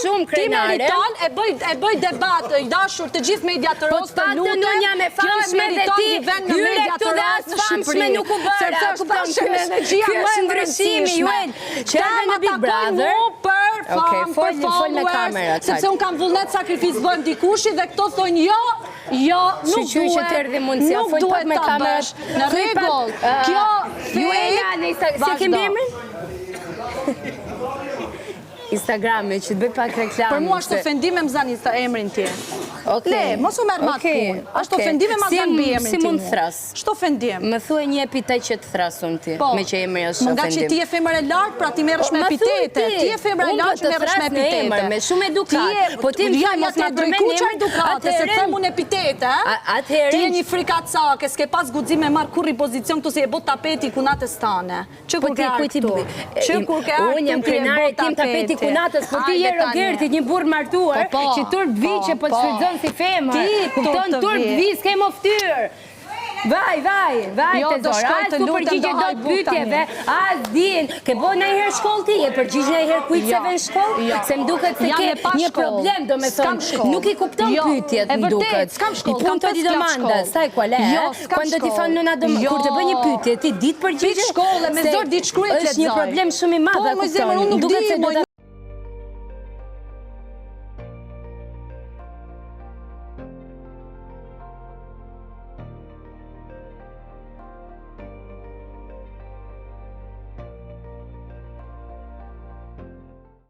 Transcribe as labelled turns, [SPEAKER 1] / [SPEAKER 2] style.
[SPEAKER 1] shumë krenare.
[SPEAKER 2] Ti meriton, e bëj debat, i dashur të gjithë media të rosë të lutem.
[SPEAKER 1] Po të nunja me famshme dhe ti hyre këtu dhe as famshme nuk u bërë. Kjo është ndryshimi, Juel. Që edhe në Big Brother.
[SPEAKER 2] Për followers, sepse unë kam vullnet sakrifis bëjmë dikushi dhe këto thojnë jo, nuk duhet ta bësh. Në rregull, kjo
[SPEAKER 1] se kemi emrin? Instagrame, që të bëj pak reklamë.
[SPEAKER 2] Për mua është ofendime më zanë emrin ti. Le, mos u merë matë punë. Ashtë ofendime më zanë bëj emrin ti.
[SPEAKER 1] Si mund të thras?
[SPEAKER 2] Shtë ofendim?
[SPEAKER 1] Më thuaj një epitet që të thrasun ti, me që emri është ofendim.
[SPEAKER 2] Nga që ti e femër e lartë, pra ti merësh me epitete. Ti e femër e lartë që merësh me epitete.
[SPEAKER 1] Me shumë edukat. Po ti më
[SPEAKER 2] ja të drejkuqa edukate, se të themun epitete. Ti e një frikat sake, s'ke pas gudzim me marë kurri pozicion këtu si e bot tapeti kunate stane. Që kur ke artë tu? Që kur ke artë tu ti e bot tapeti?
[SPEAKER 1] Kunatës, po ti je Rogerti, një burr martuar, që turp vi që po të shfrytëzon si femër. Kupton turp vi, s'ke më ftyrë. Vaj, tesor, as tu përgjigje do të pyetjeve, as din, ke bo në herë shkollë ti, e përgjigje në herë kujtëseve në shkollë, se më duket se ke një problem, do me thonë, nuk i kupton pyetjet, më duket. I punto di domanda, sai qual è? Quando ti fanno una domanda, kur të bëj një pyetje, ti ditë përgjigje,
[SPEAKER 2] shkolle, me zor ditë shkruaj,
[SPEAKER 1] është një problem shumë i madh, kupton? Duket se do